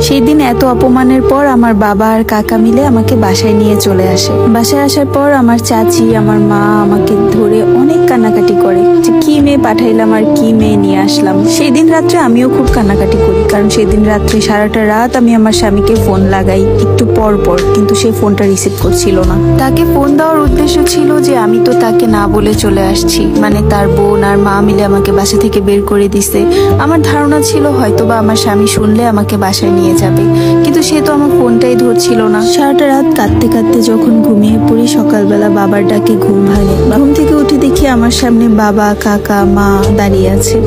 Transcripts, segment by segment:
সেই দিন এত অপমানের পর আমার বাবা আর কাকা মিলে আমাকে বাসায় নিয়ে চলে আসে। বাসায় আসার পর আমার চাচি, আমার মা আমাকে ধরে অনেক কান্নাকাটি করে যে কি মেয়ে পাঠাইলাম আর কি মেয়ে নিয়ে আসলাম। সেই দিন রাত্রে আমিও খুব কান্নাকাটি করি, কারণ সেই দিন রাত্রে সারাটা রাত আমি আমার স্বামীকে ফোন লাগাই একটু পর পর, কিন্তু সে ফোনটা রিসিভ করছিল না। তাকে ফোন দেওয়ার উদ্দেশ্য ছিল যে আমি তো তাকে না বলে চলে আসছি, মানে তার বোন আর মা মিলে আমাকে বাসা থেকে বের করে দিছে। আমার ধারণা ছিল হয়তোবা আমার স্বামী শুনলে আমাকে বাসায় নিয়ে যাবে, কিন্তু সে তো আমার ফোনটাই ধরছিল না। সারাটা রাত কাঁদতে কাঁদতে যখন ঘুমিয়ে পড়ি, সকালবেলা বাবার ডাকে ঘুম ভাঙে। ঘুম থেকে উঠে দেখি আমার সামনে বাবা, কাকা, মা দাঁড়িয়ে আছে।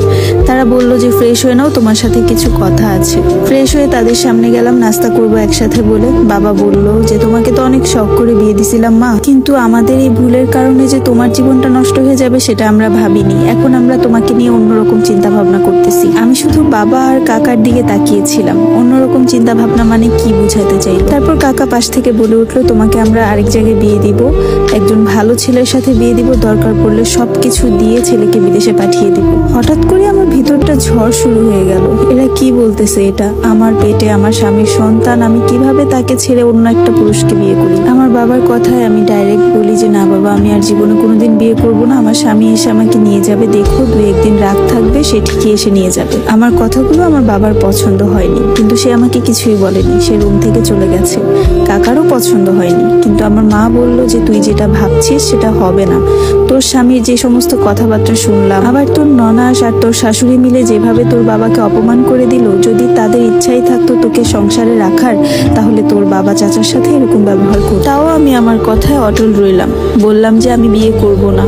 তারা বলল যে ফ্রেশ হয়ে নাও, তোমার সাথে কিছু কথা আছে। ফ্রেশ হয়ে তাদের সামনে গেলাম, নাস্তা করবো একসাথে বলে। বাবা বলল যে তোমাকে তো অনেক শখ করে বিয়ে দিছিলাম মা, কিন্তু আমাদের এই ভুলের কারণে যে তোমার জীবনটা নষ্ট হয়ে যাবে সেটা আমরা ভাবিনি। এখন আমরা তোমাকে নিয়ে অন্যরকম চিন্তা ভাবনা করতেছি। আমি শুধু বাবা আর কাকার দিকে তাকিয়েছিলাম, অন্যরকম চিন্তা ভাবনা মানে কি বুঝাতে চাই। তারপর কাকা পাশ থেকে বলে উঠলো, তোমাকে আমরা আরেক জায়গায় বিয়ে দিব, একজন ভালো ছেলের সাথে বিয়ে দিব, দরকার পড়লে সবকিছু দিয়ে ছেলেকে বিদেশে পাঠিয়ে দিব। হঠাৎ করে আমার ভিতরটা ঝড় শুরু হয়ে গেল। এরা কি বলতেছে? এটা আমার পেটে আমার স্বামীর সন্তান, আমি কিভাবে তাকে ছেড়ে অন্য একটা পুরুষকে বিয়ে করি? আমার বাবার কথায় আমি ডাইরেক্ট বলি যে না বাবা, আমি আর জীবনে কোনোদিন বিয়ে করব না। আমার স্বামী এসে আমাকে নিয়ে যাবে, দেখো 2-1 দিন রাগ থাকবে, সে ঠিকই এসে নিয়ে যাবে। আমার কথাগুলো আমার বাবার পছন্দ হয়নি, কিন্তু সে আমাকে কিছুই বলেনি, সে রুম থেকে চলে গেছে। কাকারও পছন্দ হয়নি, কিন্তু আমার মা বলল যে তুই যেটা ভাবছিস সেটা হবে না। তোর স্বামীর যে সমস্ত কথাবার্তা শুনলাম, আবার তোর ননাস আর তোর শাশুড়ি মিলে যেভাবে তোর বাবাকে অপমান করে দিল, যদি তাদের ইচ্ছাই থাকতো তোকে সংসারে রাখার, তাহলে তোর বাবা চাচার সাথে এরকম ব্যবহার করত। তাও আমি আমার কথায় অটল রইলাম, বললাম যে আমি বিয়ে করব না।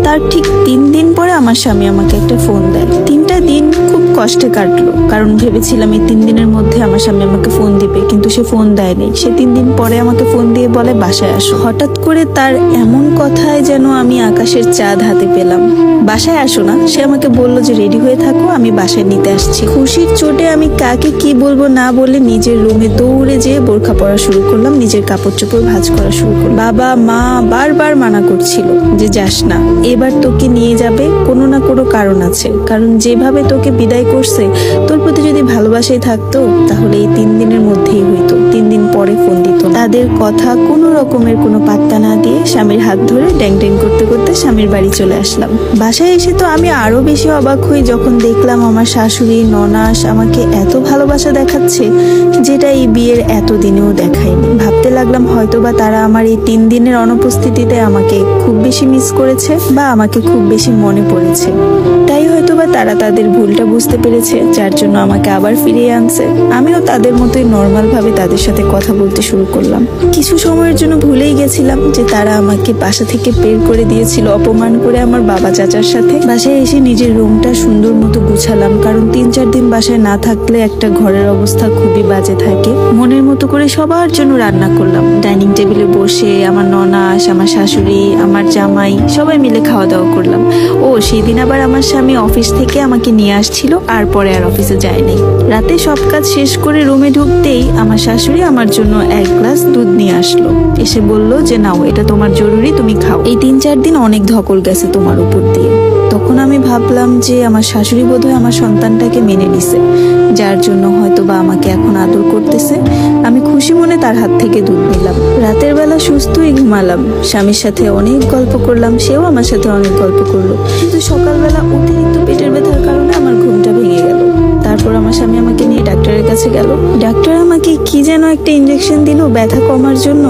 তার ঠিক 3 দিন পরে আমার স্বামী আমাকে একটা ফোন দেয়। 3টা দিন খুব কষ্টে কাটলো, কারণ ভেবেছিলাম এই 3 দিনের মধ্যে আমার স্বামী আমাকে ফোন দিবে, কিন্তু সে ফোন দেয়নি। সে 3 দিন পরে আমাকে ফোন দিয়ে বলে বাসায় আসো। হঠাৎ করে তার এমন কথায় যেন আমি আকাশের চাঁদ হাতে পেলাম। বাসায় আসো না, সে আমাকে বললো যে রেডি হয়ে থাকো, আমি বাসায় নিতে আসছি। খুশির চোটে আমি কাকে কি বলবো না বলে নিজের রুমে দৌড়ে যেয়ে বোরখা পরা শুরু করলাম, নিজের কাপড় চোপড় ভাঁজ করা শুরু করলাম। বাবা মা বারবার মানা করছিল যে যাস না, এবার তোকে নিয়ে যাবে, কোনো না কোনো কারণ আছে। কারণ যেভাবে তোকে বিদায় করছে, তোর প্রতি যদি ভালোবাসাই থাকতো তাহলে এই 3 দিনের মধ্যেই হইতো। 3 দিন পরে ফোন দিত। তাদের কথা কোনো রকমের কোনো পাত্তা না দিয়ে স্বামীর হাত ধরে ড্যাং ড্যাং করতে করতে স্বামীর বাড়ি চলে আসলাম। বাসায় এসে তো আমি আরো বেশি অবাক হই যখন দেখলাম আমার শাশুড়ি ননাস আমাকে এত ভালোবাসা দেখাচ্ছে, যেটা এই বিয়ের এতদিনেও দেখায়নি। ভাবতে লাগলাম হয়তোবা তারা আমার এই 3 দিনের অনুপস্থিতিতে আমাকে খুব বেশি মিস করেছে বা আমাকে খুব বেশি মনে পড়েছে। তাই হয়তোবা তারা তাদের ভুলটা বুঝতে পেরেছে, যার জন্য আমাকে আবার ফিরিয়ে আনছে। আমিও তাদের মতোই নর্মাল ভাবে তাদের সাথে কথা বলতে শুরু করলাম। কিছু সময়ের জন্য ভুলেই গেছিলাম যে তারা আমাকে বাসা থেকে বের করে দিয়েছিল অপমান করে আমার বাবা চাচার সাথে। বাসায় এসে নিজের রুমটা সুন্দর মতো গুছালাম, কারণ 3-4 দিন বাসায় না থাকলে একটা ঘরের অবস্থা খুবই বাজে থাকে। মনের মতো করে সবার জন্য রান্না করলাম। ডাইনিং টেবিলে বসে আমার ননাস, আমার শাশুড়ি, আমার জামাই সবাই মিলে খাওয়া দাওয়া করলাম। ও সেদিন আবার আমার স্বামী অফিস থেকে আমাকে নিয়ে আসছিল, আর পরে আর অফিসে যায়নি। রাতে সব কাজ শেষ করে রুমে ঢুকতেই আমার শাশুড়ি আমার জন্য 1 গ্লাস দুধ নিয়ে আসলো। এসে বলল যে নাও, এটা তোমার জরুরি, তুমি খাও, এই 3-4 দিন অনেক ধকল গেছে তোমার উপর দিয়ে। তখন আমি ভাবলাম যে আমার শাশুড়ি বোধহয় আমার সন্তানটাকে মেনে নিছে, যার জন্য হয়তো বা আমাকে এখন আদর করতেছে। আমি খুশি মনে তার হাত থেকে দুধ নিলাম। রাতের বেলা সুস্থই ঘুমালাম, স্বামীর সাথে অনেক গল্প করলাম, সেও আমার সাথে অনেক গল্প করলো। কিন্তু সকালবেলা অতিরিক্ত পেটের ব্যথার কারণে আমার ঘুমটা ভেঙে গেল। তারপর আমার স্বামী আমাকে নিয়ে ডাক্তারের কাছে গেল। ডাক্তার আমাকে কি যেন একটা ইঞ্জেকশন দিল ব্যথা কমার জন্য।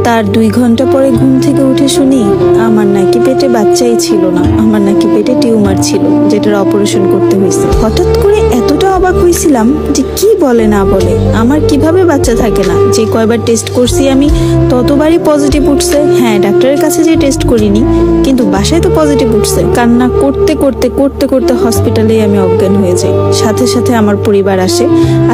তার 2 ঘন্টা পরে ঘুম থেকে উঠে শুনি আমার নাকি পেটে বাচ্চাই ছিল না, আমার নাকি পেটে টিউমার ছিল, যেটার অপারেশন করতে হয়েছে। হঠাৎ করে এতটা অবাক হয়েছিলাম যে কি বলে না বলে, আমার কিভাবে বাচ্চা থাকে না? যে কয়বার টেস্ট করছি আমি ততবারই পজিটিভ উঠছে। হ্যাঁ, ডাক্তারের কাছে যে টেস্ট করিনি, কিন্তু বাসায় তো পজিটিভ উঠছে। কান্না করতে করতে করতে করতে হসপিটালে আমি অজ্ঞান হয়ে যাই। সাথে সাথে আমার পরিবার আসে।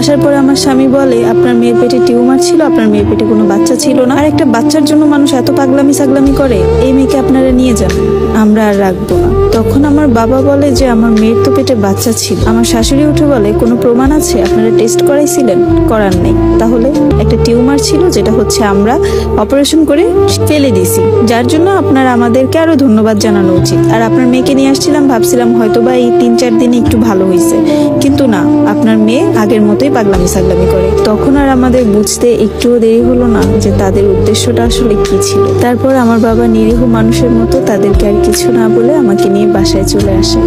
আসার পরে আমার স্বামী বলে আপনার মেয়ের পেটে টিউমার ছিল, আপনার মেয়ের পেটে কোনো বাচ্চা ছিল না। আর একটা বাচ্চার জন্য মানুষ এত পাগলামি সাগলামি করে, এই মেয়েকে আপনারা নিয়ে যান, আমরা আর রাখবো না। তখন আমার বাবা বলে যে আমার মেয়ের তো পেটে বাচ্চা ছিল। আমার শাশুড়ি উঠে বলে কোনো প্রমাণ আছে? আপনারা টেস্ট করাইছিলেন? করার নেই। তাহলে একটা টিউমার ছিল, যেটা হচ্ছে আমরা অপারেশন করে ফেলে দিছি, যার জন্য আপনার আমাদেরকে আরো ধন্যবাদ জানানো উচিত। আর আপনার মেয়েকে নিয়ে আসছিলাম, ভাবছিলাম হয়তো বা এই 3-4 দিনে একটু ভালো হয়েছে, কিন্তু না, আপনার মেয়ে আগের মতোই পাগলামি সাগলামি করে। তখন আর আমাদের বুঝতে একটুও দেরি হলো না যে তাদের উদ্দেশ্যটা আসলে কি ছিল। তারপর আমার বাবা নিরীহ মানুষের মতো তাদেরকে আর কিছু না বলে আমাকে নিয়ে বাসায় চলে আসে।